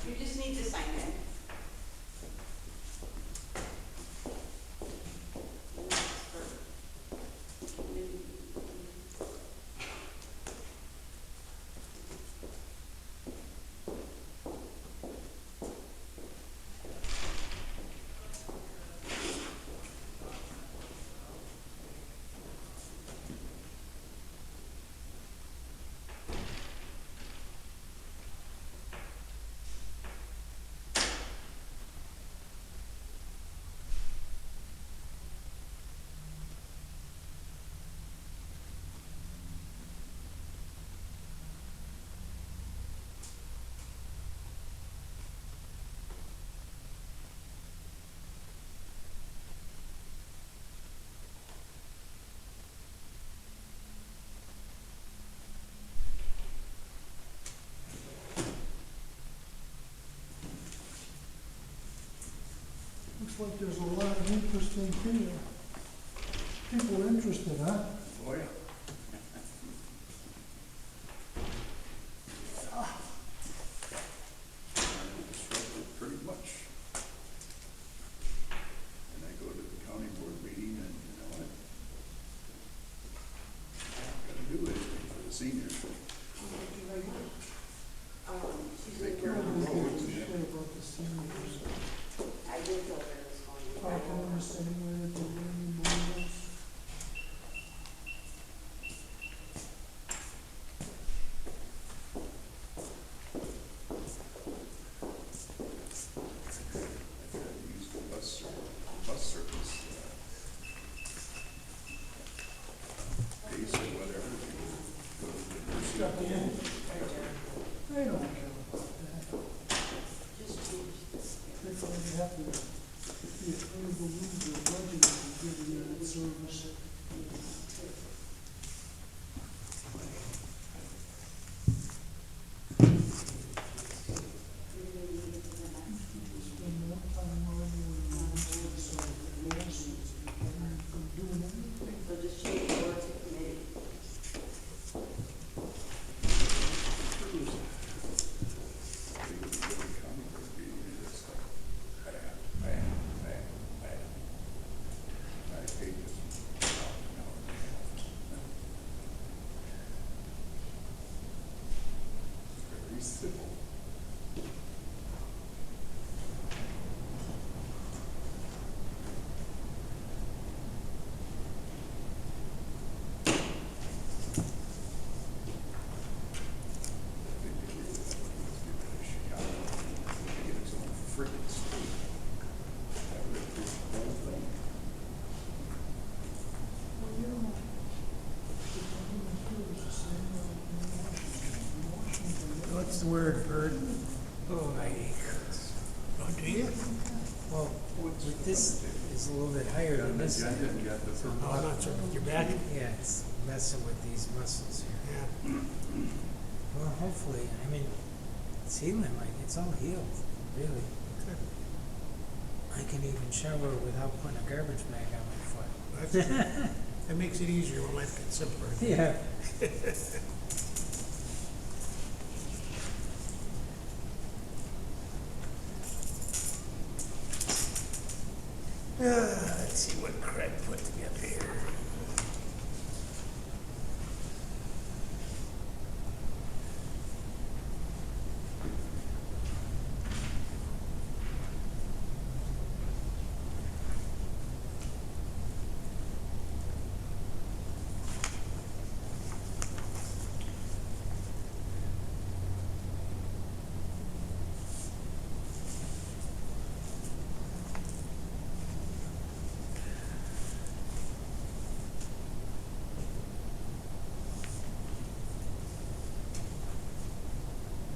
You just need to sign it. Looks like there's a lot of interesting people interested, huh? Oh, yeah. Disrupted pretty much. And I go to the county board meeting and you know what? Gotta do anything for the seniors. Take care of the roads and Shit about the seniors. I did go there this morning. Talking to us anywhere at the Union Boards. I try to use the bus service, days or whatever, to go to the nursing Got the home. They don't care about that. Just change this. They're going to have to be afraid to lose their budget if they give you that service. Spend more time arguing amongst themselves than lawsuits, from doing anything. So just change the word to committee. They go to the county board meeting and it's like, bam, bam, bam, bam. I hate this. Very simple. I think they really have to give it a shot. Get its own frickin' state. That would approve the whole thing. Well, you know, the government here is the same like in Washington. In Washington, What's the word, Bert? Oh, I ache. Oh, do you? Well, with this is a little bit higher on this side. You got the. Oh, not so, your back? Yeah, it's messing with these muscles here. Yeah. Well, hopefully, I mean, it's healing, like, it's all healed, really. I can even shower without putting a garbage bag on my foot. That's good. That makes it easier when life gets simpler. Yeah. Let's see what Craig put together here.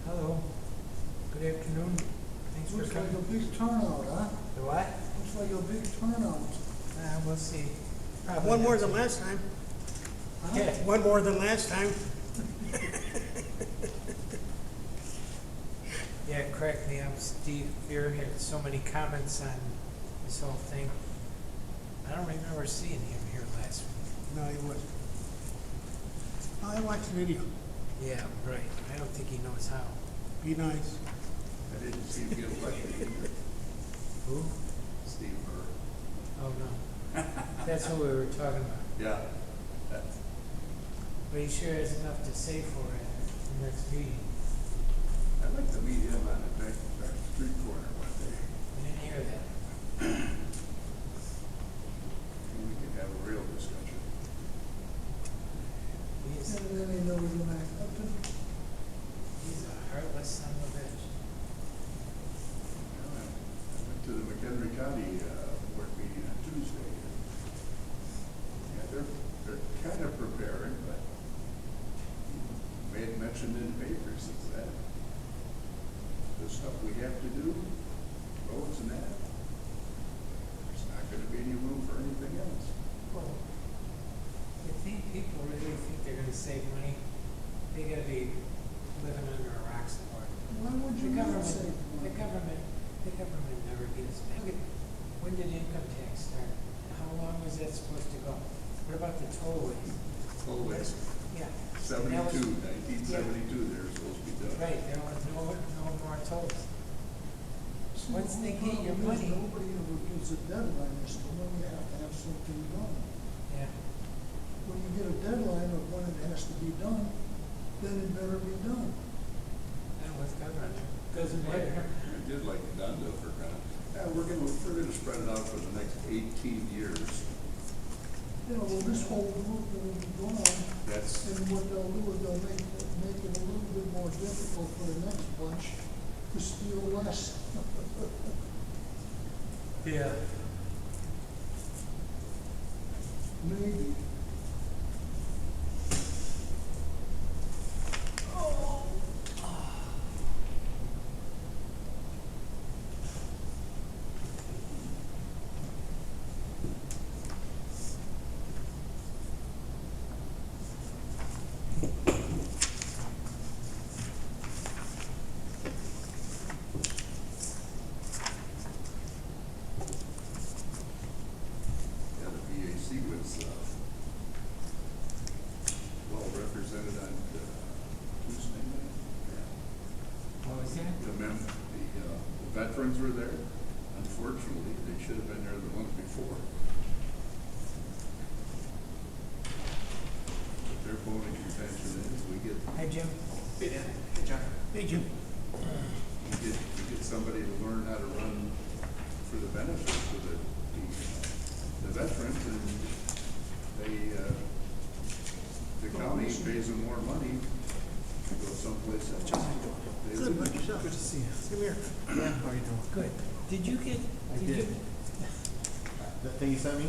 Hello. Good afternoon. Thanks for looks like coming. a big turnout, huh? The what? Looks like a big turnout. We'll see. Probably One more not than too- last time. Huh? Yeah. One more than last time. Yeah, it cracked me up. Steve Fear had so many comments on this whole thing. I don't remember seeing him here last week. No, he wasn't. I watched the video. Yeah, right. I don't think he knows how. Be nice. I didn't see him get elected either. Who? Steve Burr. Oh, no. That's what we were talking about. Yeah. That's, But he sure has enough to say for it at the next meeting. I'd like to meet him on the back street corner one day. I didn't hear that. And we can have a real discussion. He's, And then they know we're gonna act up to. he's a heartless son of a bitch. I went to the Mchenry County board meeting on Tuesday. Yeah, they're kind of preparing, but made mention in the papers that the stuff we have to do, roads and that, there's not gonna be any room for anything else. Well, you think people really think they're gonna save money? They gotta be living under a rock somewhere. Why would you The not government, say? the government never gives back. Look at, when did income tax start? How long was that supposed to go? What about the tollways? Always, Yeah. And that was- 1972, they were supposed to be done. Right, there was no more tolls. See, Once the they whole get your problem is money- nobody ever gives a deadline as to when you have to have something done. Yeah. When you get a deadline of when it has to be done, then it better be done. That was government. Doesn't matter. I did like Donda for kind of, yeah, we're gonna spread it out for the next 18 years. You know, well, this whole group will be gone, That's, and what they'll do is they'll make it a little bit more difficult for the next bunch to steal less. Yeah. Maybe. yeah, the VAC was, well represented on Tuesday night. Yeah. What was that? The veterans were there. Unfortunately, they should have been there the month before. But their voting contention is we get, Hi, Jim. Hey, Dan. Hey, John. Hey, Jim. we get somebody to learn how to run for the benefits of the veterans, and they, the county pays them more money to go someplace else. John, how you doing? They Good, lose. but yourself. Good to see you. Come here. Yeah, how are you doing? Good. Did you get? I you did. That thing you sent me?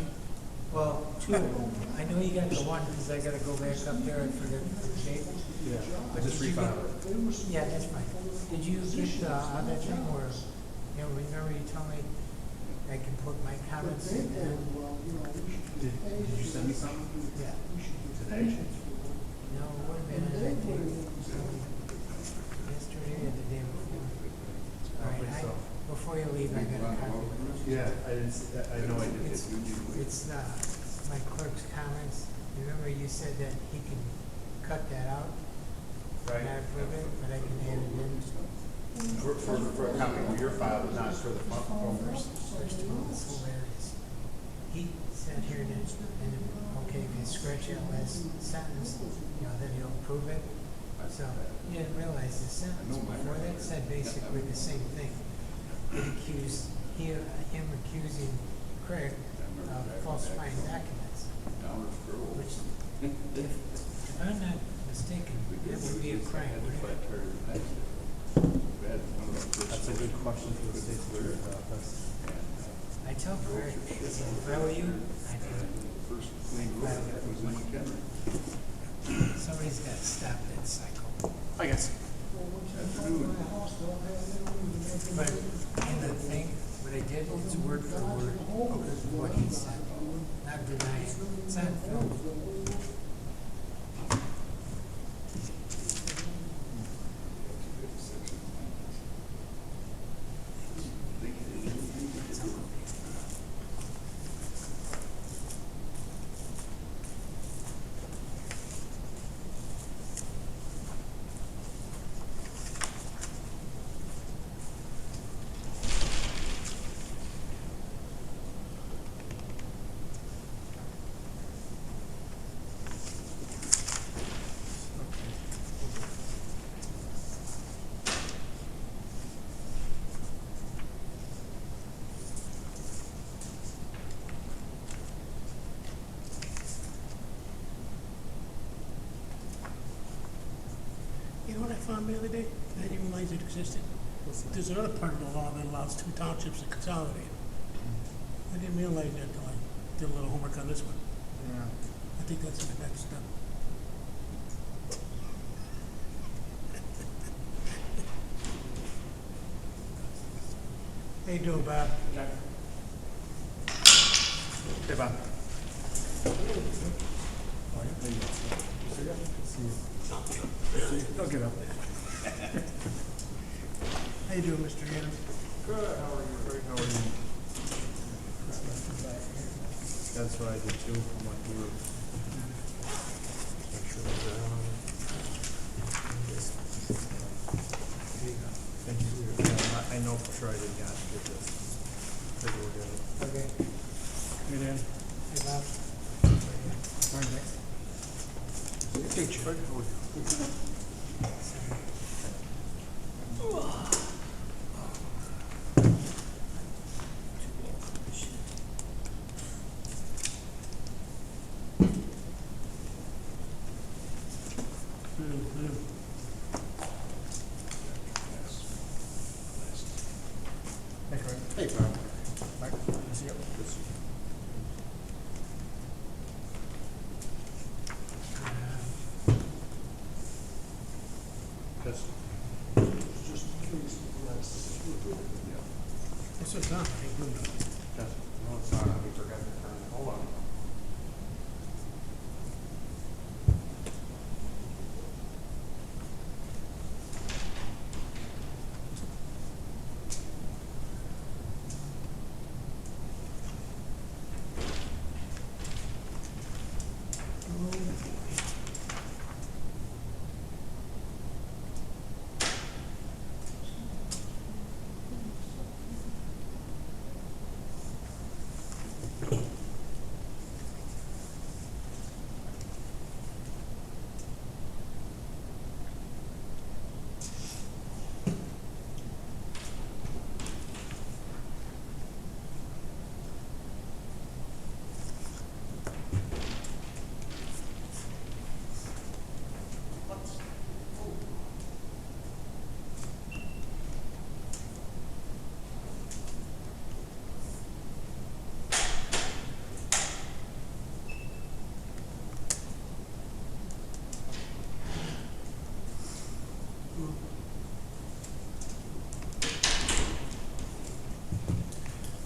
Well, two. I know you got the one because I gotta go back up there for the shape. Yeah. I just refiled it. Yeah, that's fine. Did you get the other thing where, you know, remember you told me I can put my But comments they in there? did, well, you know, we should Did, get paid. did you send me something? Yeah. We should get Today? paid for it. No, it would have been, And I they think, put it in. yesterday or the day before. All right, think so. before you leave, I got a copy. Yeah, I didn't see, I know I did. It's, it's, my clerk's comments. Remember you said that he can cut that out? Right. Not approve it, but I can add it in. For a copy of your file, but not for the phone. First of all, it's hilarious. He said here that, and, okay, if you scratch that last sentence, you know, then he'll approve it. So, you didn't realize the sentence before that said basically the same thing. It accused, him accusing Craig of falsifying documents, which, if I'm not mistaken, that would be a crime, wouldn't it? That's a good question for the state solicitor's office. I tell Craig, if I were you, I'd have it. First clean road was in Mchenry. Somebody's got to stop that cycle. I guess. Well, once you find my house, they'll have, they don't even make it. But in the thing, what I did is word for word what he said, not denying. It's on film. existing. There's another part of the law that allows two townships to consolidate. I didn't realize that until I did a little homework on this one. Yeah. I think that's the next step. How you doing, Bob? Hey, Bob. Don't get up. How you doing, Mr. Adams? Good, how are you? Great, how are you? That's what I did too, from what we were. Make sure Thank you. I know for sure I didn't have to get this. Take a look at it. Okay. Hey, Dan. Hey, Bob. Morning, Dick. Teacher. Hey, Craig. Hey, Bob. Mark. See you. Yes. Just in case the last. What's up, Tom? How you doing? Yes. No, it's not, we forgot to turn it, hold on.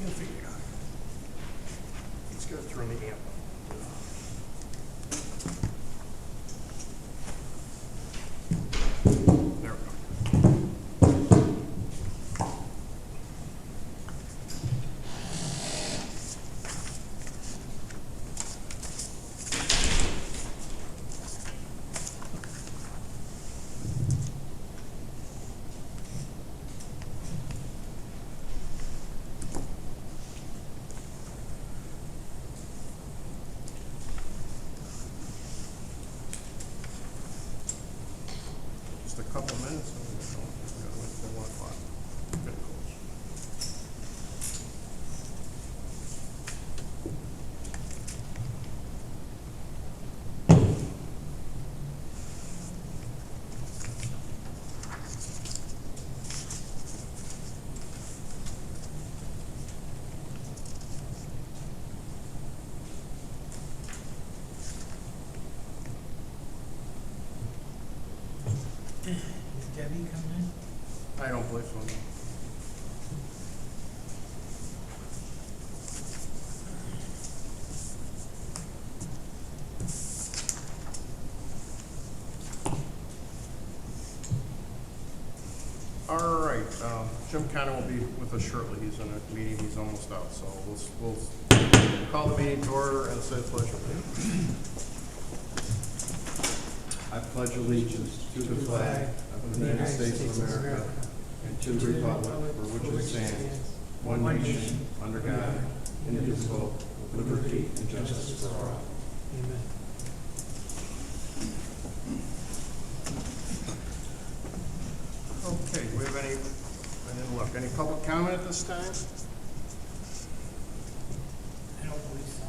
You'll figure it out. He's gonna turn the amp on. There we go. Just a couple minutes and we're gonna wait till 1 o'clock. Good goals. Is Debbie coming in? I don't believe so. No. All right, Jim Conner will be with us shortly. He's in a meeting, he's almost out, so we'll call the meeting to order and say pledge of allegiance. I pledge allegiance to the flag of the United States of America and to the republic for which it stands, one nation, under God, indivisible, with liberty and justice for all. Amen. Okay, do we have any, I didn't look, any public comment at this time? I don't believe so.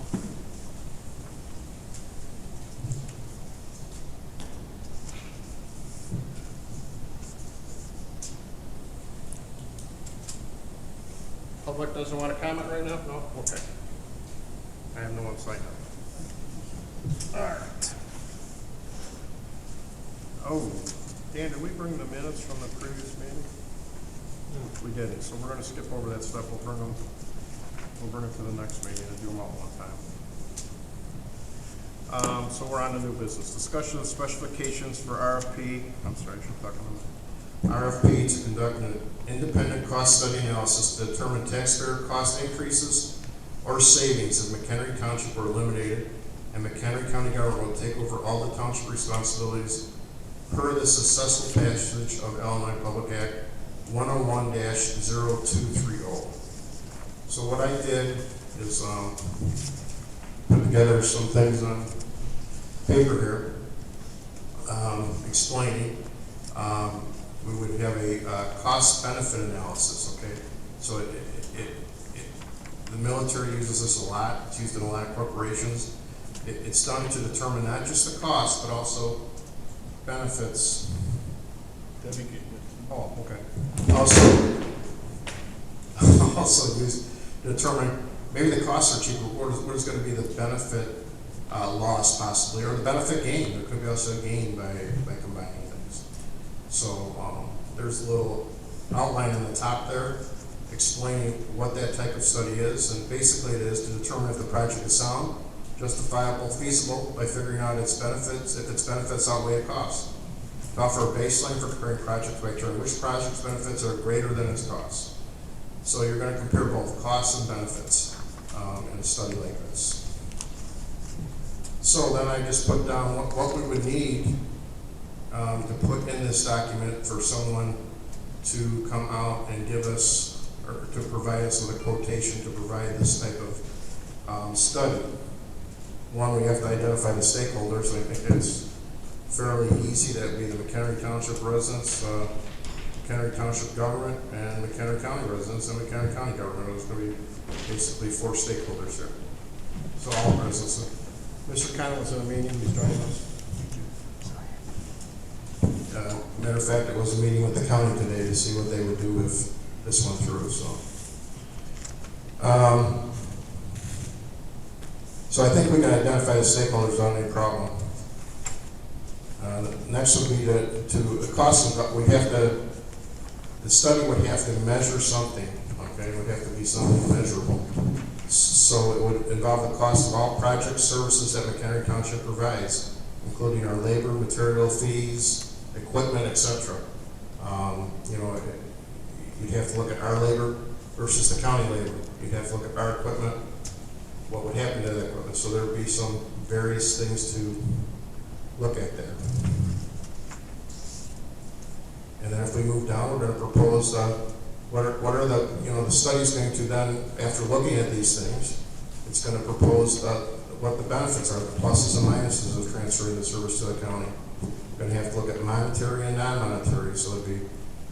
Public doesn't want to comment right now? No? Okay. I have no one signed up. All right. Oh, Dan, did we bring the minutes from the previous meeting? No. We didn't, so we're gonna skip over that stuff. We'll bring it to the next meeting and do them all at one time. So we're on to new business. Discussion of specifications for RFP. I'm sorry, I should talk on RFP to conduct an independent cost study analysis to determine taxpayer cost increases or savings if Mchenry Township were eliminated and Mchenry County government will take over all the township responsibilities per the successful passage of Illinois Public Act 101-0230. So what I did is put together some things on paper here, explaining. We would have a cost-benefit analysis. Okay, so the military uses this a lot. It's used in a lot of corporations. It's done to determine not just the cost, but also benefits. Oh, okay. Also used to determine maybe the costs are cheaper. What is going to be the benefit loss possibly, or the benefit gain? There could be also a gain by combining things. So there's a little outline on the top there explaining what that type of study is, and basically it is to determine if the project is sound, justifiable, feasible by figuring out its benefits, if its benefits outweigh its costs. To offer a baseline for comparing projects by determining which project's benefits are greater than its costs. So you're going to compare both costs and benefits in a study like this. So then I just put down what we would need to put in this document for someone to come out and give us, or to provide us with a quotation to provide this type of study. One, we have to identify the stakeholders. I think it's fairly easy. That would be the Mchenry Township residents, Mchenry Township government, and Mchenry County residents, and Mchenry County government. There's going to be basically 4 stakeholders here. So all residents. Mr. Connell was in a meeting. He's joining us. Matter of fact, it was a meeting with the county today to see what they would do if this went through. So I think we can identify the stakeholders without any problem. Next would be to the cost of, the study would have to measure something, okay? It would have to be something measurable. So it would involve the cost of all project services that Mchenry Township provides, including our labor, material fees, equipment, etc. You'd have to look at our labor versus the county labor. You'd have to look at our equipment, what would happen to that equipment. So there would be some various things to look at there. And then if we move down, we're going to propose what are the study's going to then, after looking at these things, it's going to propose what the benefits are, the pluses and minuses of transferring the service to the county. We're going to have to look at monetary and non-monetary. So it'd be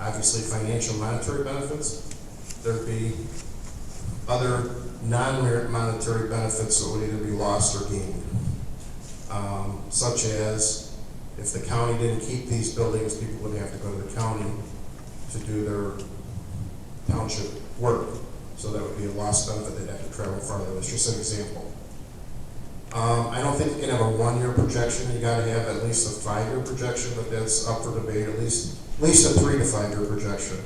obviously financial monetary benefits. There'd be other non-monetary benefits that would either be lost or gained, such as if the county didn't keep these buildings, people would have to go to the county to do their township work. So that would be a lost benefit. They'd have to travel farther. That's just an example. I don't think you can have a 1-year projection. You got to have at least a 5-year projection, but that's up for debate. At least a 3 to 5 year projection.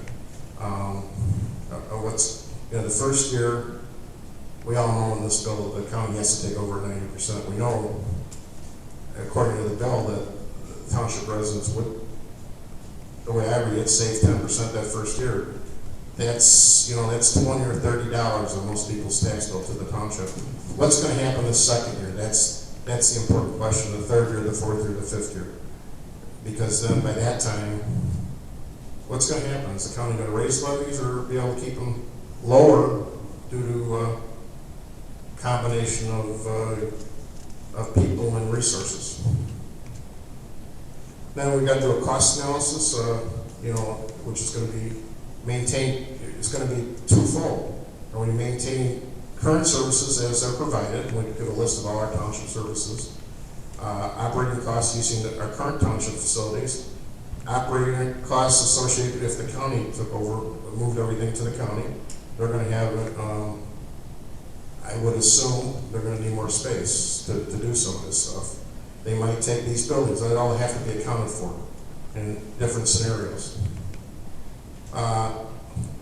The first year, we all know in this bill the county has to take over 90%. We know, according to the bill, that the township residents would, the way I read it, save 10% that first year. That's $20 or $30 of most people's tax bill to the township. What's going to happen the second year? That's the important question. The third year, the fourth year, the fifth year, because then by that time, what's going to happen? Is the county going to raise levies or be able to keep them lower due to a combination of people and resources? Then we got to do a cost analysis, which is going to be maintained. It's going to be twofold. And we maintain current services as they're provided. We give a list of all our township services. Operating costs using our current township facilities. Operating costs associated if the county took over, moved everything to the county. they're gonna have, I would assume they're gonna need more space to do some of this stuff. They might take these buildings, they all have to be accounted for in different scenarios.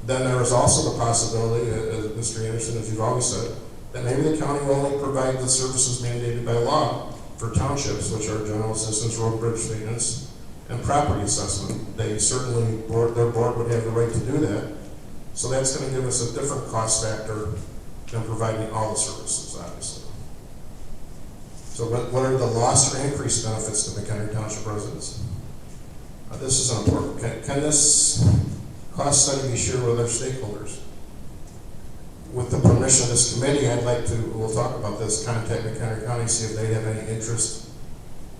Then there is also the possibility, as Mr. Anderson, as you've always said, that maybe the county will only provide the services mandated by law for townships, which are general assistance, road bridge maintenance, and property assessment. They certainly, their board would have the right to do that. So that's going to give us a different cost factor than providing all the services, obviously. So what are the lost or increased benefits to Mchenry Township residents? This is important. Can this cost study be shared with other stakeholders? With the permission of this committee, I'd like to, we'll talk about this, contact Mchenry County, see if they have any interest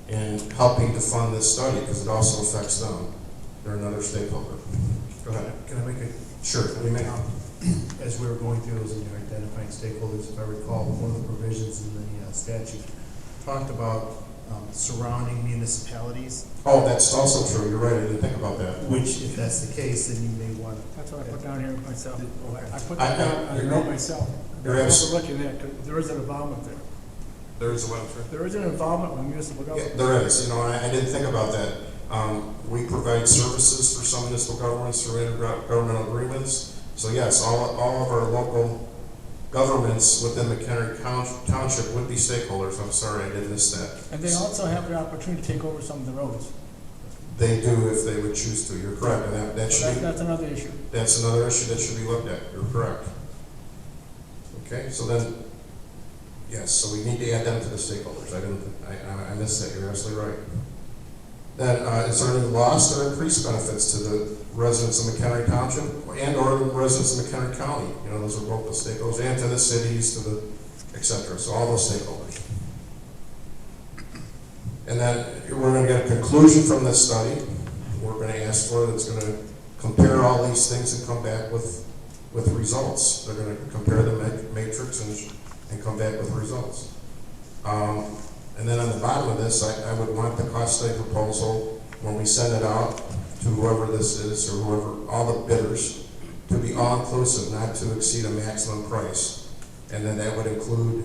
in helping to fund this study, because it also affects them. They're another stakeholder. Go ahead. Can I make a, Sure, we may. as we were going through those and you're identifying stakeholders, if I recall, one of the provisions in the statute talked about surrounding municipalities, Oh, that's also true. You're right. I didn't think about that. which if that's the case, then you may want to. That's what I put down here myself. I put I- that down, I you're wrote right. myself. You're I'm abs- overlooking that, 'cause there is an involvement there. There is a what, sir? There is an involvement with municipal Yeah, government. there is. You know, I didn't think about that. We provide services for some municipal governments through intergovernmental agreements. So yes, all of our local governments within Mchenry Township would be stakeholders. I'm sorry, I did miss that. And they also have the opportunity to take over some of the roads. They do if they would choose to. You're correct, and that So should be, that's another issue. that's another issue that should be looked at. You're correct. Okay, so then, yes, so we need to add them to the stakeholders. I missed that. You're absolutely right. Then, is there any lost or increased benefits to the residents of Mchenry Township and or the residents of Mchenry County? You know, those are both the stakeholders, and to the cities, to the, et cetera. So all those stakeholders. And then we're going to get a conclusion from this study. We're going to ask for it. It's going to compare all these things and come back with results. They're going to compare the matrix and come back with results. And then on the bottom of this, I would want the cost study proposal, when we send it out to whoever this is, or whoever, all the bidders, to be all-inclusive, not to exceed a maximum price. And then that would include,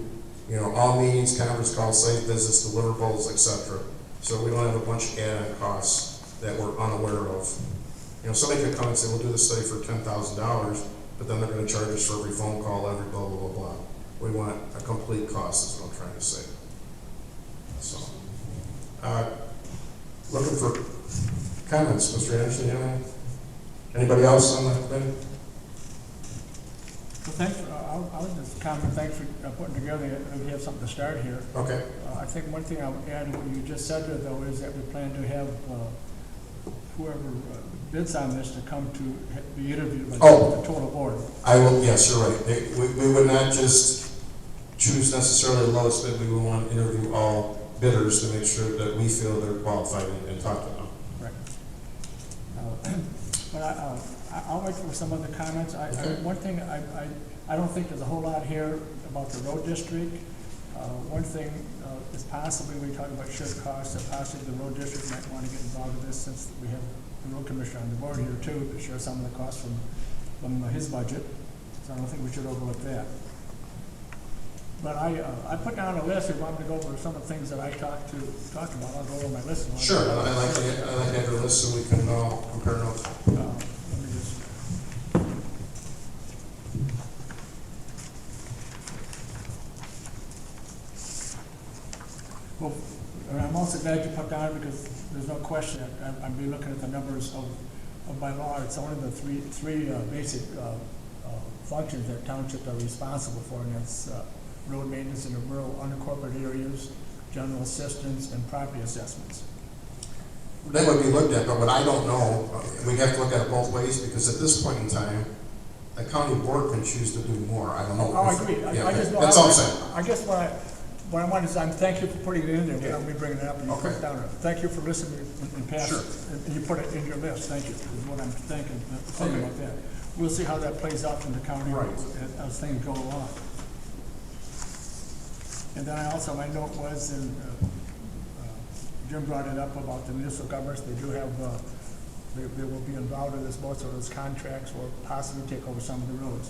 you know, all meetings, conference calls, site visits, deliverables, etc. So we don't have a bunch of add-on costs that we're unaware of. You know, somebody could come and say, we'll do this study for $10,000, but then they're going to charge us for every phone call, every blah, blah, blah, blah. We want a complete cost, is what I'm trying to say. So, looking for comments, Mr. Anderson, you have any? Anybody else on the committee? Well, thanks, I'll just comment, thanks for putting together, we have something to start here. Okay. I think one thing I would add to what you just said there, though, is that we plan to have whoever bids on this to come to be interviewed by Oh. the total board. I will, yes, you're right. We would not just choose necessarily the lowest bid, we would want to interview all bidders to make sure that we feel they're qualified and talk to them. Right. But I'll wait for some other comments. Okay. One thing, I don't think there's a whole lot here about the road district. One thing is possibly, we talk about shared costs, that possibly the road district might want to get involved in this, since we have the road commissioner on the board here too, to share some of the costs from his budget. So I don't think we should overlook that. But I put down a list, if you want me to go over some of the things that I talked about, I'll go over my list. Sure, I like to have your list so we can compare notes. Let me just. Well, and I'm also glad you put down, because there's no question, I've been looking at the numbers of by law, it's only the three basic functions that townships are responsible for, and that's road maintenance in the rural unincorporated areas, general assistance, and property assessments. That would be looked at, but what I don't know, we have to look at it both ways, because at this point in time, the county board can choose to do more. I don't know. Oh, I agree. Yeah, I just, that's all I'm saying. I guess what I want is, thank you for putting it in there, without me bringing it up, and you put it down. Thank you for listening and passing, and you put it in your list, thank you, is what I'm saying about that. We'll see how that plays out in the county as things go along. And then my note was, and Jim brought it up about the municipal governments, they do have, they will be involved in this, most of those contracts, or possibly take over some of the roads.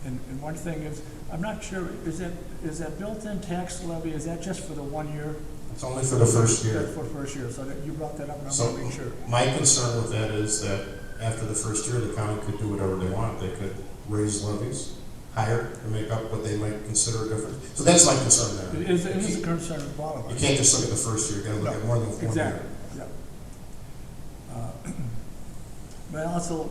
And one thing is, I'm not sure, is that built-in tax levy, is that just for the 1 year? It's only for the first year. That's for the first year, so that you brought that up, and I So want to make sure. my concern with that is that after the first year, the county could do whatever they want. They could raise levies higher to make up what they might consider a difference. So that's my concern there. It is a concern of all of us. You can't just look at the first year, you gotta look at more than 1 year. Exactly, yeah. But I also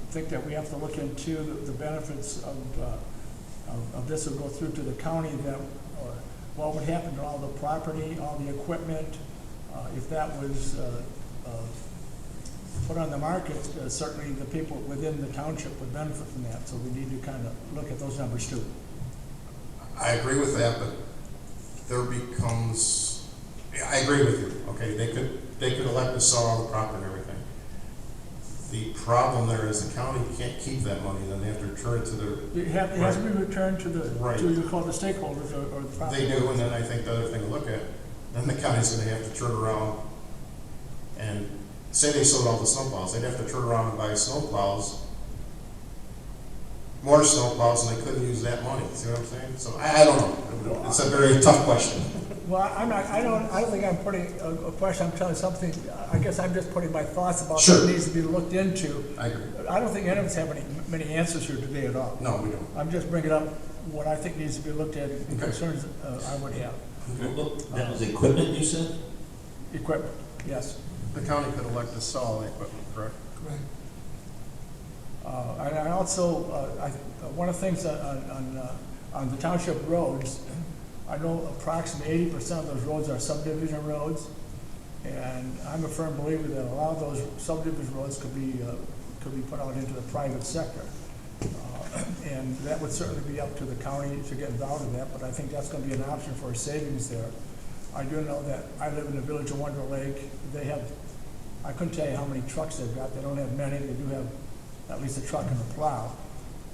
think that we have to look into the benefits of this will go through to the county, that what would happen to all the property, all the equipment, if that was put on the market, certainly the people within the township would benefit from that, so we need to kind of look at those numbers too. I agree with that, but there becomes, I agree with you, okay, they could elect to sell all the property and everything. The problem there is the county can't keep that money, then they have to return it to their. It has to be returned to the, Right. to you call the stakeholders or the property. They do, and then I think the other thing to look at, then the county's gonna have to turn around and say they sold all the snowplows, they'd have to turn around and buy snowplows, more snowplows, and they couldn't use that money, see what I'm saying? So I don't know, it's a very tough question. Well, I don't think I'm putting a question, I'm telling you something, I guess I'm just putting my thoughts about Sure. what needs to be looked into. I agree. I don't think any of us have many answers here today at all. No, we don't. I'm just bringing up what I think needs to be looked at and Okay. concerns I would have. Well, that was equipment, you said? Equipment, yes. The county could elect to sell all the equipment, correct? Correct. And I also, one of the things on the township roads, I know approximately 80% of those roads are subdivision roads, and I'm a firm believer that a lot of those subdivision roads could be put out into the private sector. And that would certainly be up to the county to get involved in that, but I think that's gonna be an option for a savings there. I do know that I live in the village of Wonder Lake. They have, I couldn't tell you how many trucks they've got. They don't have many. They do have at least a truck and a plow.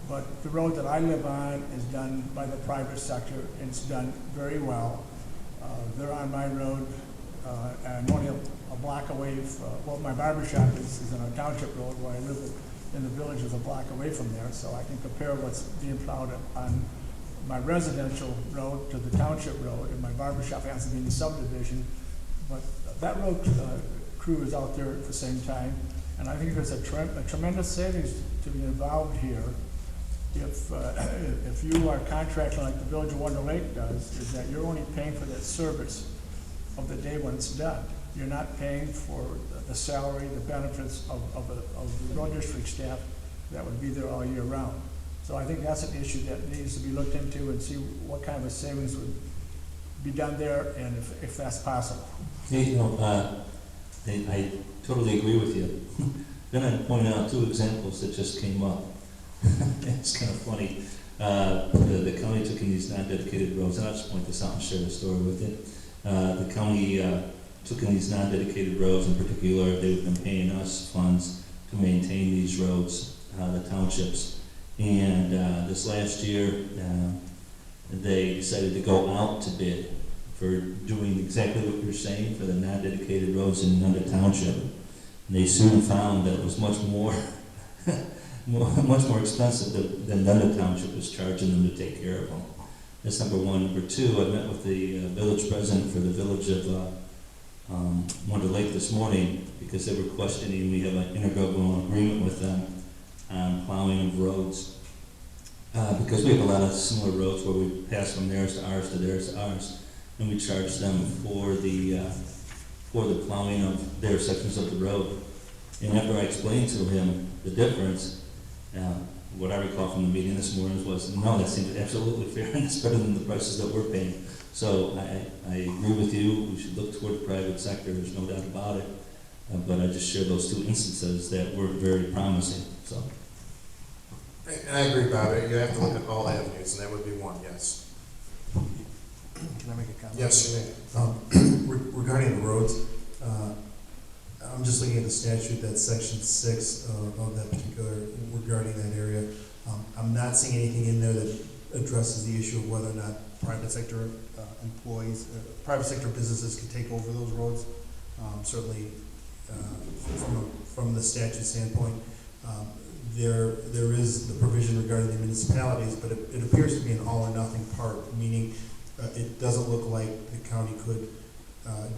But the road that I live on is done by the private sector, and it's done very well. They're on my road, and I'm only a block away, well, my barber shop is on a township road where I live in the village is a block away from there, so I can compare what's being plowed on my residential road to the township road, and my barber shop has to be in the subdivision. But that road crew is out there at the same time, and I think there's a tremendous savings to be involved here. If you are contracting like the village of Wonder Lake does, is that you're only paying for that service of the day when it's done. You're not paying for the salary, the benefits of the road district staff that would be there all year round. So I think that's an issue that needs to be looked into and see what kind of a savings would be done there, and if that's possible. You know, I totally agree with you. Then I point out two examples that just came up. It's kind of funny. The county took in these non-dedicated roads, and I'll just point this out and share the story with it. The county took in these non-dedicated roads. In particular, they've been paying us funds to maintain these roads, the townships. And this last year, they decided to go out to bid for doing exactly what you're saying for the non-dedicated roads in another township. And they soon found that it was much more much more expensive than another township was charging them to take care of them. That's number one. Number two, I met with the village president for the village of Wonder Lake this morning because they were questioning, we have an intergovernmental agreement with them on plowing of roads. Because we have a lot of similar roads where we pass from theirs to ours to theirs to ours, and we charge them for the plowing of their sections of the road. And after I explained to him the difference, what I recall from the meeting this morning was, no, that seems absolutely fair, and it's better than the prices that we're paying. So I agree with you, we should look toward the private sector, there's no doubt about it. But I just share those two instances that were very promising, so. And I agree, Bob, you have to look at all avenues, and that would be one, yes. Can I make a comment? Yes, you may. Regarding the roads, I'm just looking at the statute, that's section 6 of that particular, regarding that area. I'm not seeing anything in there that addresses the issue of whether or not private sector employees, private sector businesses can take over those roads. Certainly, from the statute standpoint, there is the provision regarding the municipalities, but it appears to be an all or nothing part, meaning it doesn't look like the county could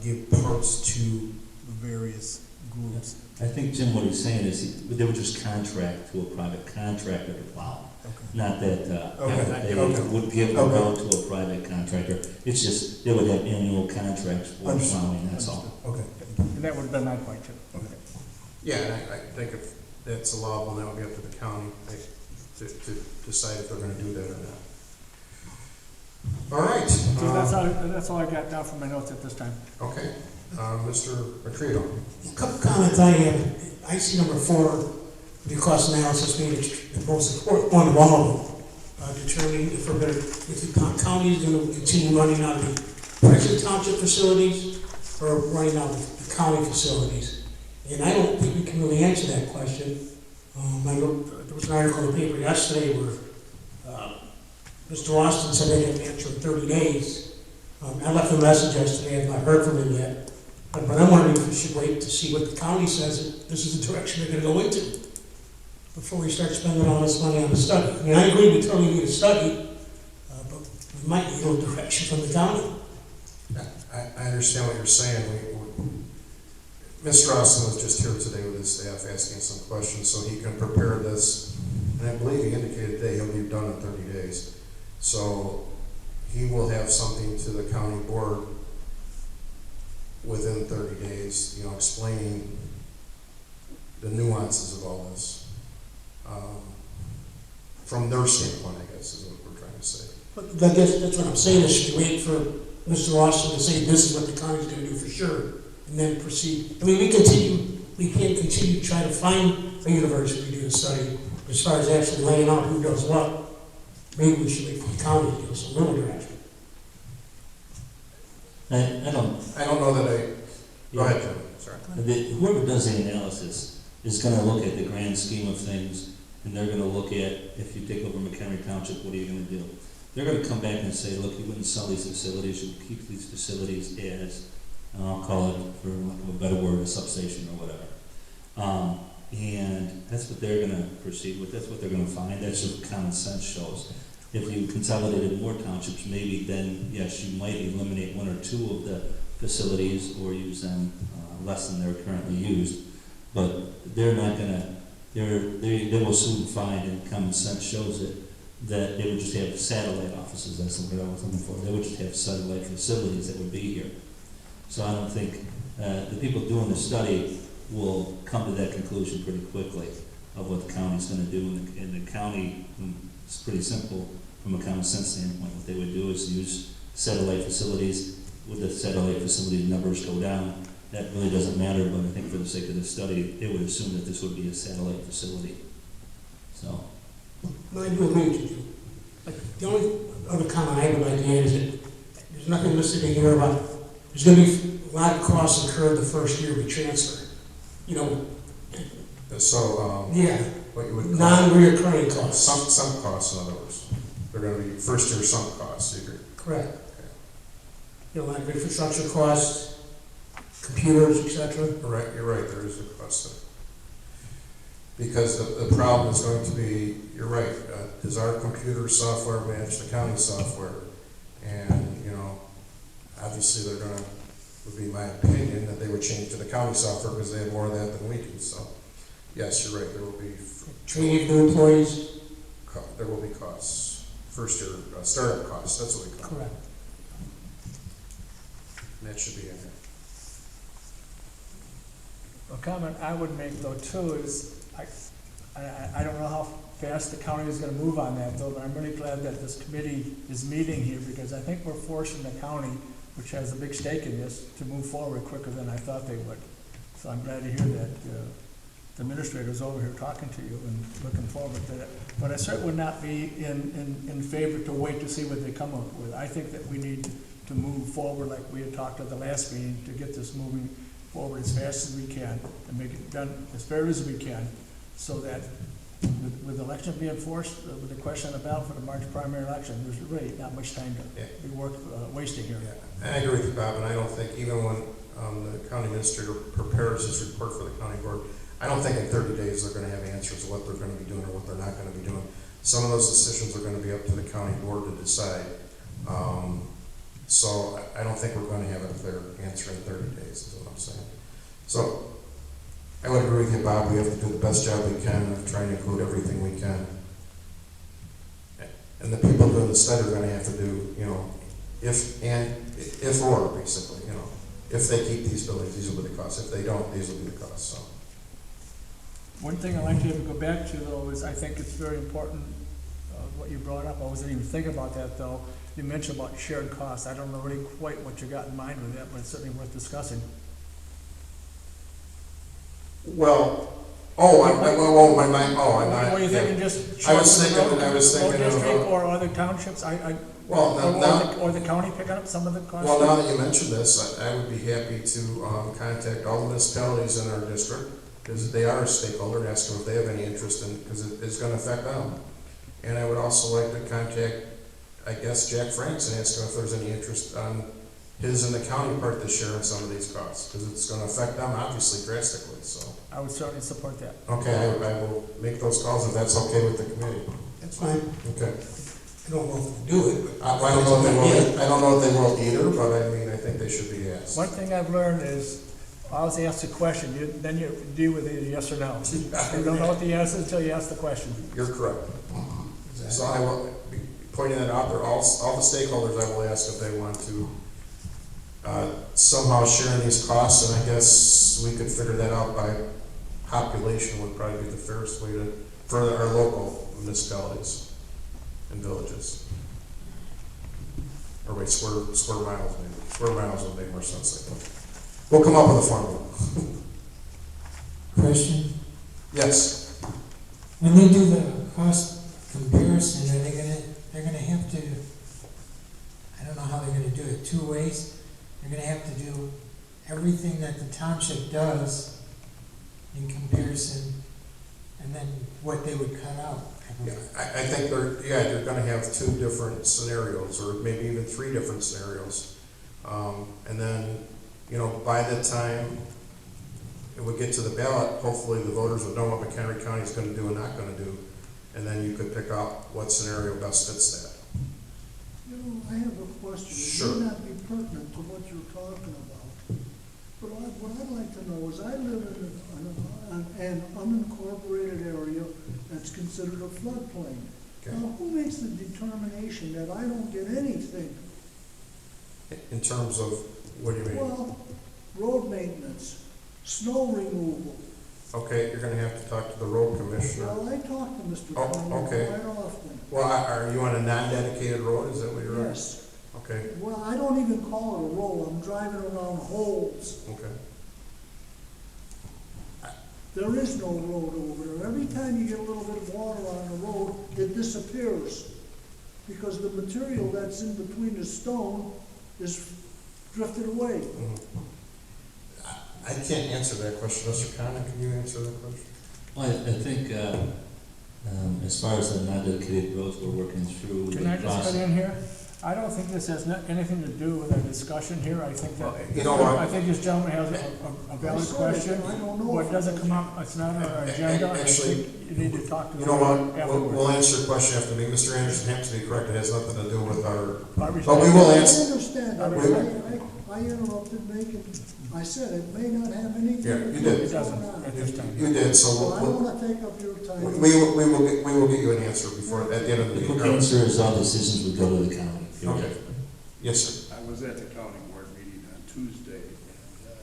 give parts to various groups. I think, Jim, what he's saying is they would just contract to a private contractor to plow. Okay. Not that they Okay. would give the Okay. road to a private contractor. It's just, they would have annual contracts for Understood. plowing, that's all. Okay. And that would have been my point too. Okay. Yeah, and I think if that's allowable, that would be up to the county to decide if they're gonna do that or not. All right. So that's all I got down for my notes at this time. Okay, Mr. Mchenry. A couple comments I have. I see number 4, the cost analysis being the most important one of all of them. Determining if the county is going to continue running out of the present township facilities or running out of the county facilities. And I don't think we can really answer that question. I know there was an article in the paper yesterday where Mr. Austin said they had an answer in 30 days. I left a message yesterday, I have not heard from him yet. But I'm wondering if we should wait to see what the county says, if this is the direction they're gonna go into, before we start spending all this money on the study. I mean, I agree we totally need a study, but we might need a little direction from the county. I understand what you're saying. Mr. Austin was just here today with his staff asking some questions so he can prepare this. And I believe he indicated that he'll be done in 30 days. So he will have something to the county board within 30 days, you know, explaining the nuances of all this. From their standpoint, I guess, is what we're trying to say. But I guess that's what I'm saying, is should we wait for Mr. Austin to say this is what the county's gonna do for sure, and then proceed? I mean, we can't continue to try to find a university to do the study, as far as actually laying out who does what. Maybe we should wait for the county to give us a little direction. I don't, I don't know that go ahead, Jim, sorry. whoever does the analysis is gonna look at the grand scheme of things, and they're gonna look at, if you take over Mchenry Township, what are you gonna do? They're gonna come back and say, look, you wouldn't sell these facilities, you keep these facilities as, I'll call it, for lack of a better word, a substation or whatever. And that's what they're gonna proceed with, that's what they're gonna find, that's just common sense shows. If you consolidated more townships, maybe then, yes, you might eliminate 1 or 2 of the facilities or use them less than they're currently used. But they're not gonna, they will soon find, and common sense shows it, that they would just have satellite offices, that's the word I was looking for. They would just have satellite facilities that would be here. So I don't think, the people doing the study will come to that conclusion pretty quickly of what the county's gonna do. And the county, it's pretty simple from a common sense standpoint. What they would do is use satellite facilities. Would the satellite facility numbers go down? That really doesn't matter, but I think for the sake of the study, they would assume that this would be a satellite facility. So, No, I do agree with you. But the only other comment I would like to add is that there's nothing listed in here about, there's gonna be a lot of costs incurred the first year we transfer. You know, So, yeah, what you would call non-reoccurring costs. some costs, in other words. They're gonna be first year sunk costs, you agree? Correct. You know, like infrastructure costs, computers, et cetera. Right, you're right, there is a cost there. Because the problem is going to be, you're right, does our computer software match the county software? And, you know, obviously they're gonna, would be my opinion, that they would change to the county software because they have more of that than we do, so. Yes, you're right, there will be, Training new employees. there will be costs. First year, startup costs, that's what we call it. Correct. And that should be in there. A comment I would make though too is, I don't know how fast the county is gonna move on that though, but I'm really glad that this committee is meeting here, because I think we're forcing the county, which has a big stake in this, to move forward quicker than I thought they would. So I'm glad to hear that the administrator's over here talking to you and looking forward to it. But I certainly would not be in favor to wait to see what they come up with. I think that we need to move forward like we had talked at the last meeting, to get this moving forward as fast as we can and make it done as fair as we can, so that with the election being forced, with the question on the ballot for the March primary election, there's really not much time to be wasting here. Yeah, I agree with you, Bob, and I don't think even when the county administrator prepares his report for the county board, I don't think in 30 days they're gonna have answers of what they're gonna be doing or what they're not gonna be doing. Some of those decisions are gonna be up to the county board to decide. So I don't think we're gonna have a clear answer in 30 days, is what I'm saying. So I would agree with you, Bob, we have to do the best job we can of trying to include everything we can. And the people doing the study are gonna have to do, you know, if or, basically, you know. If they keep these buildings, these will be the costs. If they don't, these will be the costs, so. One thing I'd like to go back to though is I think it's very important, what you brought up. I wasn't even thinking about that though. You mentioned about shared costs. I don't know really quite what you got in mind with that, but it's certainly worth discussing. Well, my mind, Were you thinking just I was sharing thinking- the I was thinking road district of, or other townships? well, now, Or the county picking up some of the costs? well, now that you mention this, I would be happy to contact all the municipalities in our district, because they are a stakeholder, and ask them if they have any interest in, because it's gonna affect them. And I would also like to contact, I guess, Jack Franks and ask him if there's any interest on his and the county part to share in some of these costs, because it's gonna affect them obviously drastically, so. I would certainly support that. Okay, I will make those calls if that's okay with the committee. That's fine. Okay. I don't know if we'll do it, but. I don't know if they will, I don't know if they will either, but I mean, I think they should be asked. One thing I've learned is, I always ask a question, then you deal with it yes or no. You don't know what the answer is until you ask the question. You're correct. So I will, be pointing that out there, all the stakeholders I will ask if they want to somehow share in these costs, and I guess we could figure that out by population would probably be the fairest way to, for our local municipalities and villages. Or wait, square miles maybe. Square miles would make more sense, I think. We'll come up with a formula. Question, Yes. when they do the cost comparison, are they're gonna have to, I don't know how they're gonna do it, two ways. They're gonna have to do everything that the township does in comparison, and then what they would cut out. Yeah, I think they're gonna have two different scenarios, or maybe even three different scenarios. And then, you know, by the time it would get to the ballot, hopefully the voters would know what McHenry County is gonna do and not gonna do. And then you could pick out what scenario best fits that. You know, I have a question. Sure. It may not be pertinent to what you're talking about, but what I'd like to know is I live in an unincorporated area that's considered a floodplain. Okay. Now, who makes the determination that I don't get anything? In terms of, what do you mean? Well, road maintenance, snow removal. Okay, you're gonna have to talk to the road commissioner. Well, I talk to Mr. Oh, Conlon okay. quite often. Well, are you on a non-dedicated road, is that what you're on? Yes. Okay, Well, I don't even call it a road. I'm driving around holes. okay. There is no road over there. Every time you get a little bit of water on the road, it disappears. Because the material that's in between the stone is drifted away. Mhm. I can't answer that question. Mr. Conlon, can you answer that question? Well, I think, as far as the non-dedicated roads, we're working through the Can I just process. cut in here? I don't think this has anything to do with our discussion here. I think that, You know what? I think this gentleman has a valid question. I don't know. What doesn't come up, it's not on our agenda, and I Actually, think you need to talk to You them know what? We'll afterwards. answer the question after me. Mr. Anderson has to be correct. It has nothing to do with our, I respect but we will I answer. understand. I interrupted making, I said it may not have anything Yeah, to you do did. with It doesn't what's going at on. this time. You did, so Well, I don't we'll, want to take up your time. we will get you an answer before, at the end of the The quick meeting. answer is all decisions would go to the county. Okay. Yes, sir. I was at the county board meeting on Tuesday, and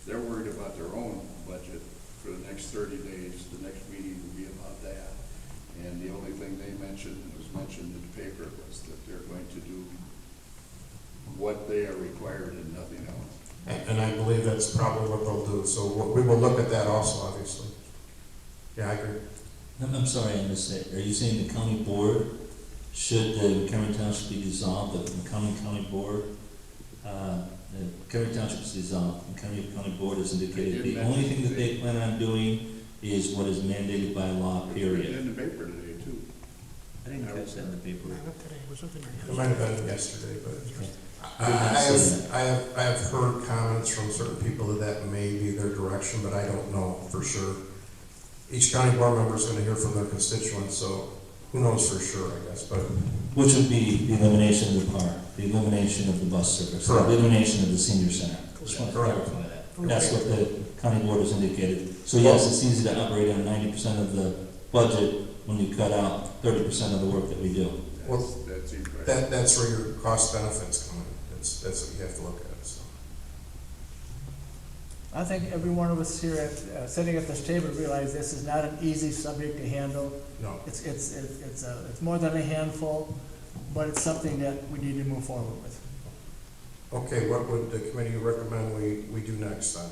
they're worried about their own budget for the next 30 days. The next meeting will be about that. And the only thing they mentioned, and it was mentioned in the paper, was that they're going to do what they are required and nothing else. And I believe that's probably what they'll do, so we will look at that also, obviously. Yeah, I agree. I'm sorry, I missed that. Are you saying the county board, should the Mchenry Township be dissolved, the county board, the Mchenry Township is dissolved, the county board has indicated the only thing that they plan on doing is what is mandated by law, It's period. in the paper today, too. I didn't catch that in the paper. It might have been yesterday, but I have heard comments from certain people that may be their direction, but I don't know for sure. each county board member is gonna hear from their constituents, so who knows for sure, I guess, but Which would be the elimination of the park, the elimination of the bus service, the Correct. elimination of the senior center. Just want to Correct. clarify that. That's what the county board has indicated. So yes, it's easy to operate on 90% of the budget when you cut out 30% of the work that we do. Well, That's it, right? that's where your cost benefits come in. That's what you have to look at, so. I think every one of us here sitting at this table realize this is not an easy subject to handle. No. It's more than a handful, but it's something that we need to move forward with. Okay, what would the committee recommend we do next then?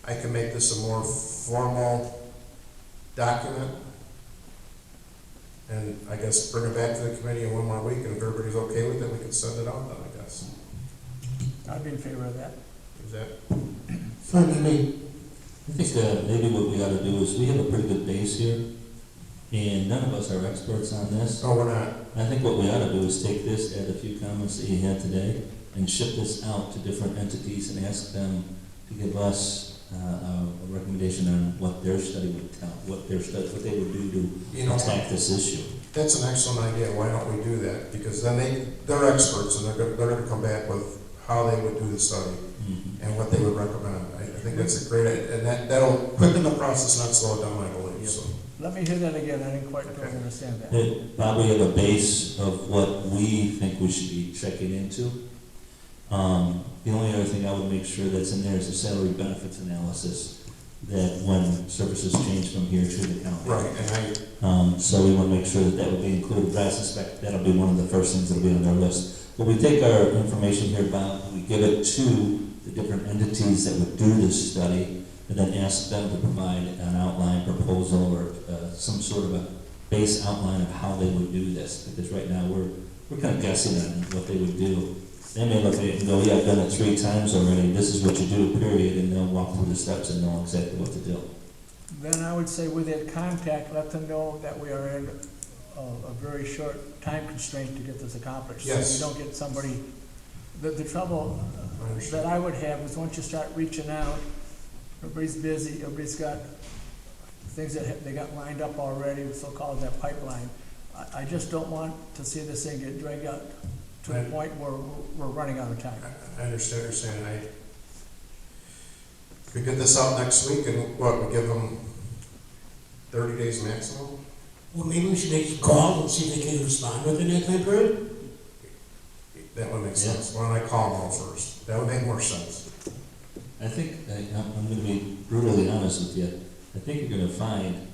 I can make this a more formal document, and I guess bring it back to the committee in one more week, and if everybody's okay with it, we can send it out then, I guess. I'd be in favor of that. Is that, Fine with me. I think maybe what we ought to do is, we have a pretty good base here, and none of us are experts on this. no, we're not. I think what we ought to do is take this, add a few comments that you had today, and ship this out to different entities and ask them to give us a recommendation on what their study would tell, what they would do You to know, attack this issue. that's an excellent idea. Why don't we do that? Because then they're experts, and they're gonna come back with how they would do the study Mhm. and what they would recommend. I think that's a great, and that'll quicken the process, not slow it down, I believe, so. Let me hear that again, I didn't quite Okay. understand that. It probably have a base of what we think we should be checking into. The only other thing I would make sure that's in there is a salary benefits analysis, that when services change from here to the county. Right, and So we want to make sure that that would be included, but I suspect that'll be one of the first things that'll be on their list. But we take our information here about, we give it to the different entities that would do this study, and then ask them to provide an outline proposal or some sort of a base outline of how they would do this. Because right now, we're kind of guessing on what they would do. They may look at it and go, yeah, I've done it 3 times already, this is what you do, period, and they'll walk through the steps and know exactly what to do. Then I would say with that contact, let them know that we are in a very short time constraint to get this accomplished. Yes. So you don't get somebody, the trouble I understand. that I would have is once you start reaching out, everybody's busy, everybody's got things that they got lined up already, so-called that pipeline. I just don't want to see this thing get dragged out to the Right. point where we're running out of time. I understand what you're saying. I could get this out next week, and what, we give them 30 days maximum? Well, maybe we should make some calls and see if they can respond within that time period. That would make Yeah. sense. Why don't I call them all first? That would make more sense. I think, I'm going to be brutally honest with you, I think you're going to find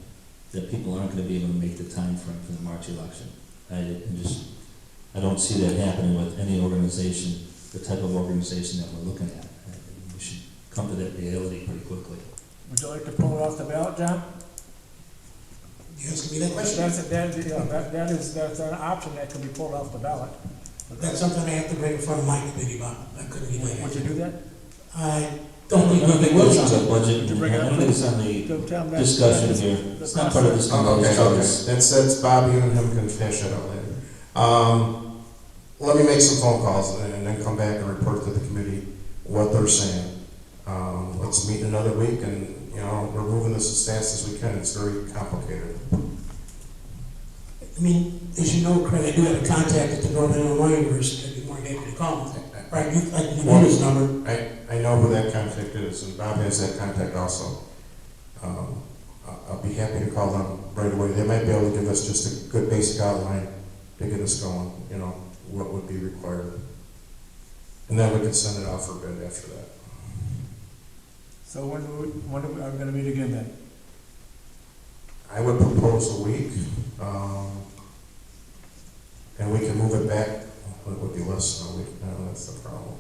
that people aren't going to be able to make the time frame for the March election. I don't see that happening with any organization, the type of organization that we're looking at. We should come to that reality pretty quickly. Would you like to pull it off the ballot, John? You asking me that question? That's an option that can be pulled off the ballot. That's something I have to bring in front of my committee about. I couldn't give you Would you that. do that? I don't think we it's will. a budget, To bring it I up don't think it's on the To tell them that- discussion that's here. the It's not part of this. Okay, conversation. That's Bobby, and him can hash it out later. Let me make some phone calls and then come back and report to the committee what they're saying. Let's meet in another week, and, we're moving this as fast as we can. It's very complicated. I mean, as you know, Craig, I do have a contact at the Northern Illinois University. I'd be more than happy to call them. Right, I can give you his number. I know who that contact is, and Bob has that contact also. I'll be happy to call them right away. They might be able to give us just a good basic outline to get us going, what would be required. And then we can send it out for bid after that. So when are we gonna meet again then? I would propose a week, and we can move it back. It would be less than a week. No, that's the problem.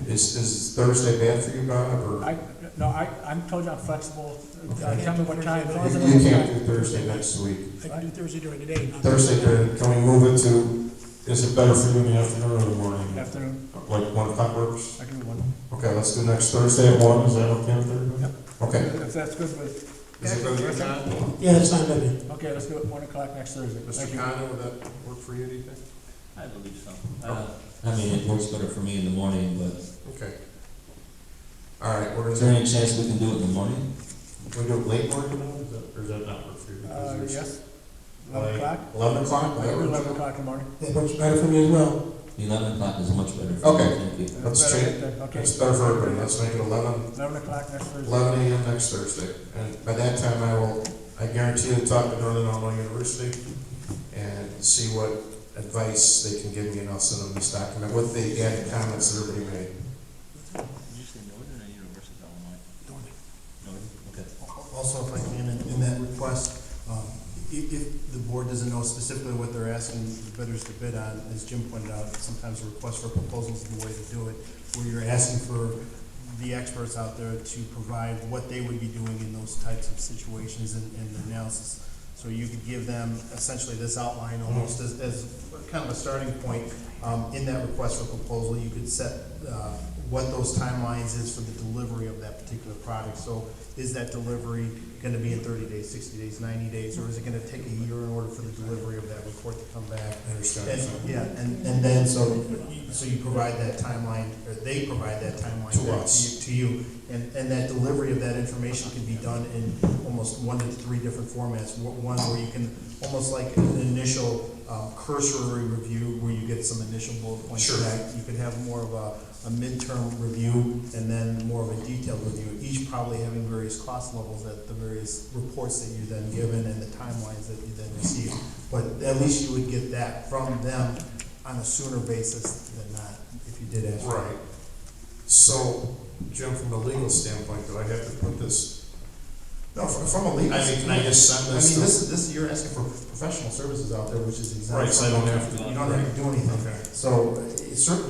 Is Thursday bad for you, Bob, or? I'm told you I'm flexible. Tell me what time. You can't do Thursday next week. I can do Thursday during the day. not- Thursday, can we move it to, is it better for you in the afternoon or the morning? Afternoon, Like 1 o'clock works? I can do one. Okay, let's do next Thursday at 1, is that okay with everybody? Yep. Okay. If that's good with, Is it good with you, John? Yeah, that's fine with me. okay, let's do it 1 o'clock next Thursday. Thank Mr. you. Condon, would that work for you, do you think? I believe so. I mean, it works better for me in the morning, but Okay. All right, we're Is there gonna, any chance we can do it in the morning? we do it late morning, or is that not work for you? Yes, Like 11 o'clock? 11 o'clock? I do 11 o'clock in the morning. That works better for me as well. 11 o'clock is much better. for Okay. me, Thank you. Let's Better change, than- Okay. it's better for everybody, let's make it 11 11 o'clock next Thursday. 11 a.m. next Thursday. And by that time, I guarantee you, talk to Northern Illinois University and see what advice they can give me, and I'll send them this document with the added comments that everybody made. Did you say Northern or University of Illinois? Northern, okay. Also, if I can, in that request, if the board doesn't know specifically what they're asking the bidders to bid on, as Jim pointed out, sometimes a request for proposals is the way to do it, where you're asking for the experts out there to provide what they would be doing in those types of situations and analysis. So you could give them essentially this outline almost as kind of a starting point. In that request for proposal, you could set what those timelines is for the delivery of that particular product. So is that delivery going to be in 30 days, 60 days, 90 days, or is it going to take a year in order for the delivery of that report to come back? I understand. And, yeah, and then so you provide that timeline, or they provide that timeline To back us. to you. And that delivery of that information can be done in almost 1 to 3 different formats. One where you can, almost like an initial cursory review, where you get some initial bullet points Sure. back. You could have more of a midterm review and then more of a detailed review, each probably having various cost levels at the various reports that you're then given and the timelines that you then receive. But at least you would get that from them on a sooner basis than not, if you did ask. Right. So, Jim, from a legal standpoint, do I have to put this? No, from a legal. I mean, can I just send I this? mean, to- this, you're asking for professional services out there, which is exactly. Right, so I don't have to. You don't have to do anything. Okay. So,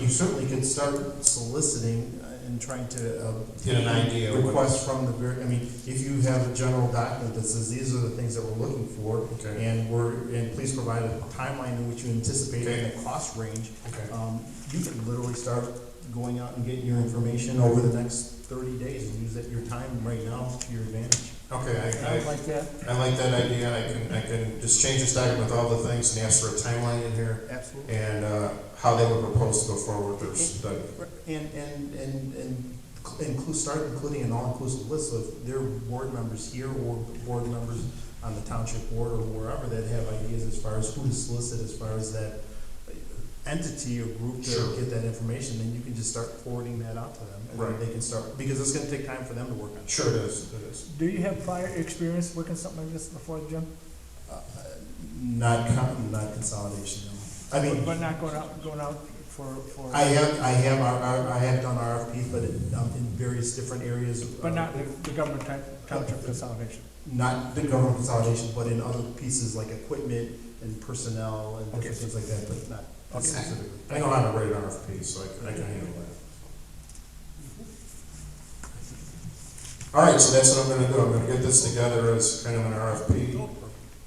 you certainly could start soliciting and trying to. Get an idea of what- Requests from the very, I mean, if you have a general document that says these are the things that we're looking for, Okay. and please provide a timeline in which you anticipate Okay. and a cost range, Okay. you can literally start going out and getting your information over the next 30 days and use that, your time right now to your advantage. Okay, I would like that. I like that idea. I can just change this document with all the things and ask for a timeline in here Absolutely. and, how they would propose to go forward with their study. And start including an all-inclusive list, so if there are board members here or board members on the township board or wherever that have ideas as far as who to solicit, as far as that entity or group to Sure. get that information, then you can just start forwarding that out to them. And then Right. they can start, because it's gonna take time for them to work on it. Sure it is, it is. Do you have prior experience working something like this before, Jim? Not consolidation, no. I mean, But not going out for. I have done RFPs, but in various different areas. But not the government township consolidation. Not the government consolidation, but in other pieces like equipment and personnel and different Okay. things like that, but not Okay. specifically. I know how to write an RFP, so I can handle that. All right, so that's what I'm gonna do. I'm gonna get this together as kind of an RFP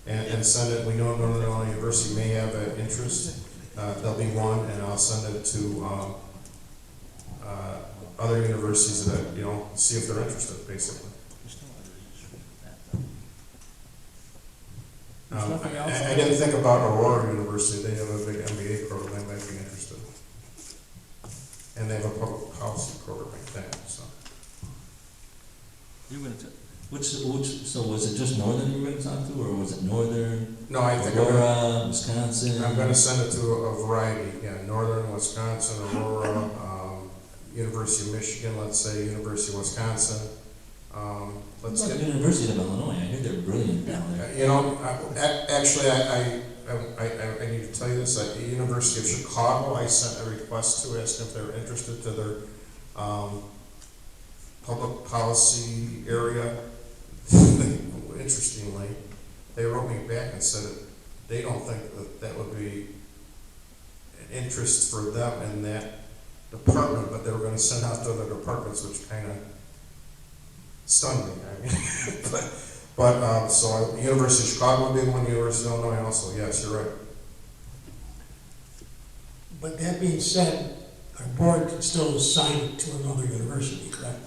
and send it. We know Northern Illinois University may have an interest. There'll be one, and I'll send it to, other universities that, see if they're interested, basically. There's nothing else? I didn't think about Aurora University. They have a big MBA program. They might be interested. And they have a public policy program like that, so. You were gonna so was it just Northern you were gonna talk to, or was it Northern, No, I think I'm Aurora, Wisconsin? gonna send it to a variety, yeah, Northern, Wisconsin, Aurora, University of Michigan, let's say, University of Wisconsin. Let's Well, the get, University of Illinois, I hear they're brilliant down there. actually, I need to tell you this, at the University of Chicago, I sent a request to ask if they were interested to their, public policy area. Interestingly, they wrote me back and said that they don't think that would be an interest for them in that department, but they were gonna send out to other departments, which kind of stunned me. I mean, so University of Chicago would be one, University of Illinois also, yes, you're right. But that being said, our board can still assign it to another university, correct?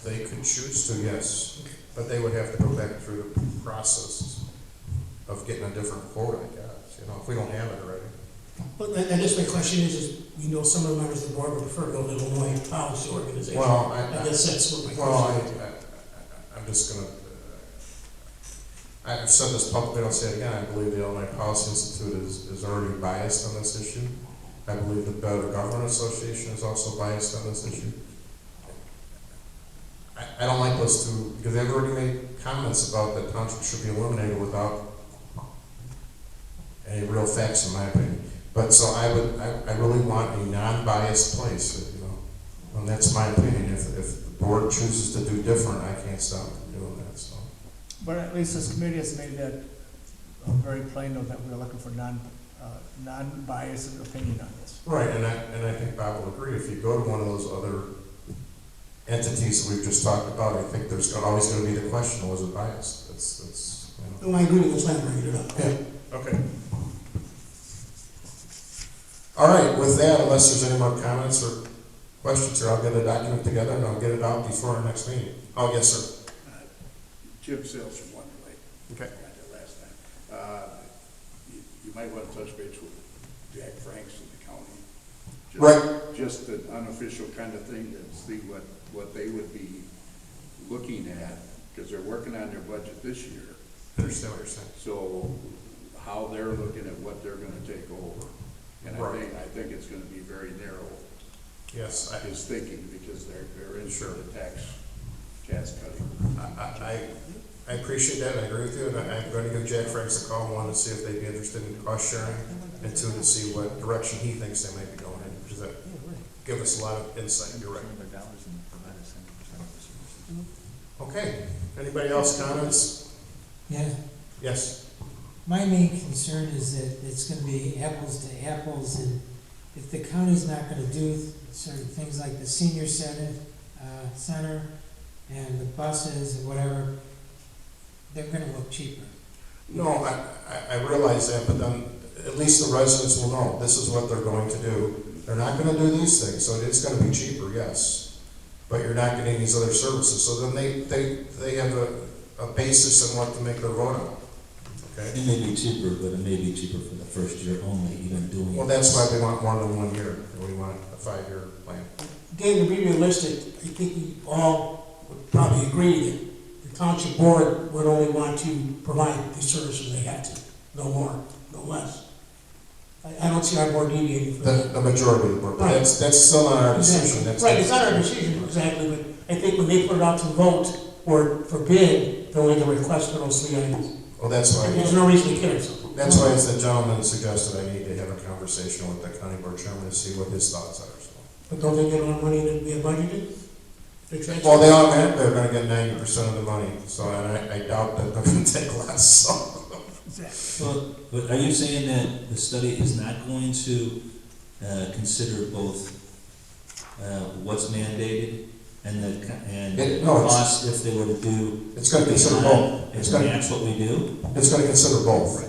They could choose to, yes, but they would have to go back through the process of getting a different quote, I guess, if we don't have it already. But I guess my question is we know some of the members of the board would prefer to go to Illinois Policy Organization. Well, I guess that's what my well, question is. I'm just gonna, I've said this publicly, I'll say it again, I believe the Illinois Policy Institute is already biased on this issue. I believe the Better Government Association is also biased on this issue. I don't like those two, because they've already made comments about that township should be eliminated without any real facts, in my opinion. But so I really want a non-biased place, you know, and that's my opinion. If the board chooses to do different, I can't stop them from doing that, so. But at least this committee has made that very plain, though, that we're looking for non-biased opinion on this. Right, and I think Bob will agree, if you go to one of those other entities that we've just talked about, I think there's always gonna be the question, was it biased? That's, you know. No, I agree with what's bringing it up. Yeah, okay. All right, with that, unless there's any more comments or questions here, I'll get a document together and I'll get it out before our next meeting. Oh, yes, sir. Jim Sales from Wonder Lake. Okay. Got there last time. You might want to touch base with Jack Franks in the county. Right. Just an unofficial kind of thing to see what they would be looking at, because they're working on their budget this year. I understand what you're saying. So how they're looking at what they're gonna take over. And Right. I think it's gonna be very narrow, Yes, his thinking, because they're into Sure. the tax cutting. I appreciate that, I agree with you, and I'm going to give Jack Franks a call, one, to see if they'd be interested in cost sharing, and two, to see what direction he thinks they might be going in, because that give us a lot of insight, you're right. Okay, anybody else comments? Yeah, Yes, my main concern is that it's gonna be apples to apples, and if the county's not gonna do certain things like the senior center, and the buses and whatever, they're gonna look cheaper. no, I realize that, but then at least the residents will know, this is what they're going to do. They're not gonna do these things, so it's gonna be cheaper, yes, but you're not getting these other services, so then they have a basis on what to make their vote on, okay? It may be cheaper, but it may be cheaper for the first year only, even doing. Well, that's why we want more than 1 year, we want a 5-year plan. Dan, to be realistic, I think we all would probably agree that the township board would only want to provide the services they had to, no more, no less. I don't see our board deviating from that. The majority of the board, but Right. that's still not our decision. That's Right, it's not our decision exactly, but I think when they put it out to vote or for bid, they'll make a request for those 3 items. Well, that's why, There's no reason to kid ourselves. that's why as the gentleman suggested, I need to have a conversation with the county board chairman to see what his thoughts are, so. But don't they get more money than we have budgeted? They transfer- Well, they automatically are gonna get 90% of the money, so, and I doubt that they're gonna take less, so. Well, but are you saying that the study is not going to consider both what's mandated and the No, it's- cost if they were to do? It's gonna consider both. It's And gonna, that's what we do? it's gonna consider both. Okay.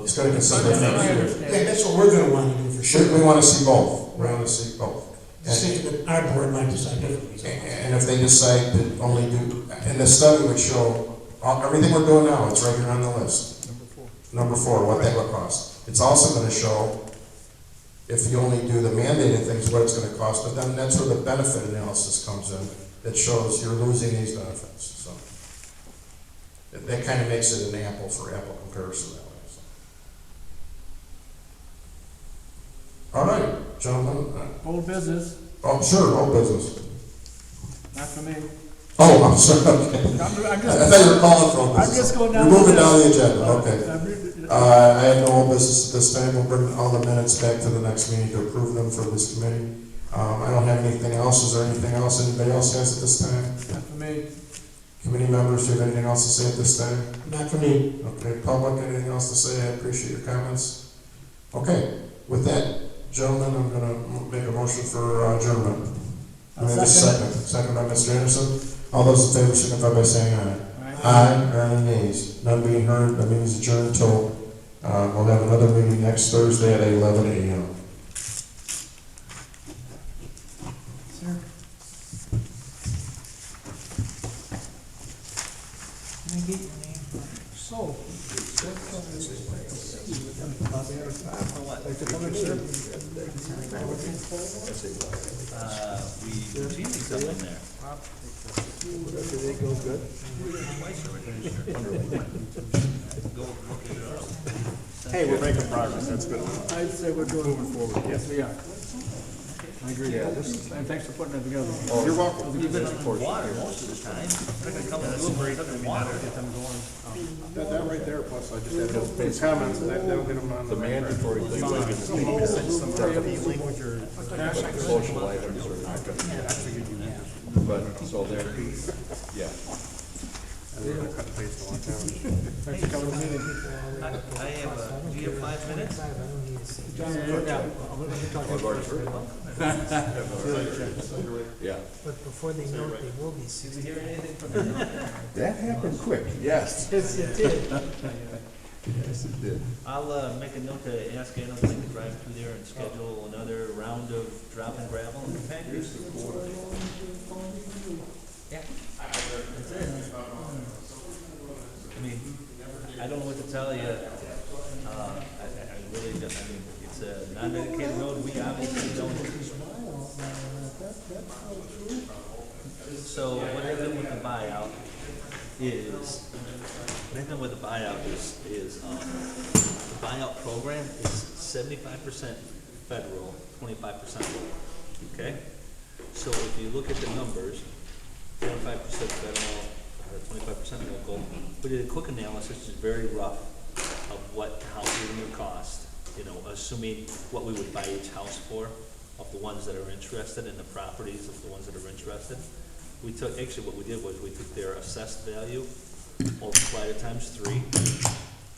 It's gonna consider That's what I both. understand. Yeah, that's what we're gonna want to do for sure. We wanna see both, we wanna see both. Just And- thinking that our board might decide differently. so. And if they decide to only do, and the study would show, everything we're doing now, it's right here on the list. Number four, what that would cost. It's also gonna show, if you only do the mandated things, what it's gonna cost, but then that's where the benefit analysis comes in. That shows you're losing these benefits, so. That kind of makes it an apple for apple comparison that way, so. All right, gentlemen, Old business, oh, sure, old business. not for me. Oh, I'm sorry, okay. I'm I just, thought you were calling for old I'm business. just going down We're moving the down the list. agenda, okay. I have no old business at this time. We'll bring all the minutes back to the next meeting to approve them for this committee. I don't have anything else. Is there anything else anybody else has at this time? Not for me. Committee members, do you have anything else to say at this time? Not for me. Okay, public, anything else to say? I appreciate your comments. Okay, with that, gentlemen, I'm gonna make a motion for adjournment. I'll We have a second. Second by Mr. Anderson. All those in favor signify by saying aye. Aye, or any nays? None being heard, that means adjourned till, we'll have another meeting next Thursday at 11 a.m. Sir? Can I get your name? So, We routinely come in there. Hey, we're making progress, that's good. I'd say we're doing. Moving forward. Yes, we are. I agree. Yeah, And thanks for putting it together. You're welcome. You've been on water most of the time. They're gonna come and do it for water. That right there, plus I just had those comments, that'll get them on the mandatory thing. Language or social items or not gonna, but, so there, yeah. And we're gonna cut and paste a lot down. Thanks for coming to the meeting. I have, do you have 5 minutes? I don't need to see. John, I've already heard. Yeah. But before they know it, they will be Did 60. we hear anything from them? That happened quick, yes. Yes, it did. Yes, it did. I'll make a note to ask Anna to drive through there and schedule another round of drop and gravel and compactors. Yeah. That's it. I mean, I don't know what to tell you. I really don't, I mean, it's a non-dedicated road, we obviously don't. So what happened with the buyout is, the buyout program is 75% federal, 25% local, okay? So if you look at the numbers, 25% federal, 25% local, we did a quick analysis, which is very rough, of what the houses would cost, you know, assuming what we would buy each house for, of the ones that are interested, in the properties of the ones that are interested. We took, actually what we did was we took their assessed value, multiplied it times 3,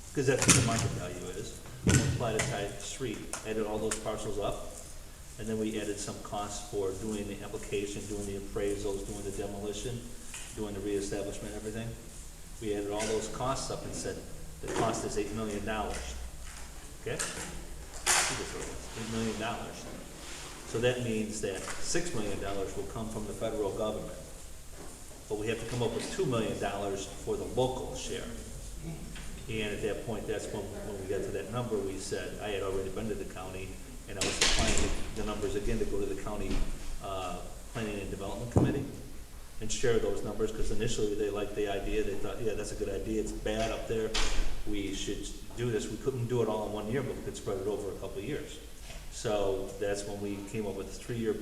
because that's what the market value is, multiplied it times 3, added all those parcels up, and then we added some costs for doing the application, doing the appraisals, doing the demolition, doing the reestablishment, everything. We added all those costs up and said, the cost is $8 million, okay? $8 million. So that means that $6 million will come from the federal government. But we have to come up with $2 million for the local share. And at that point, that's when we got to that number, we said, I had already been to the county, and I was applying the numbers again to go to the county Planning and Development Committee and share those numbers, because initially they liked the idea, they thought, yeah, that's a good idea, it's bad up there, we should do this. We couldn't do it all in 1 year, but we could spread it over a couple of years. So that's when we came up with a 3-year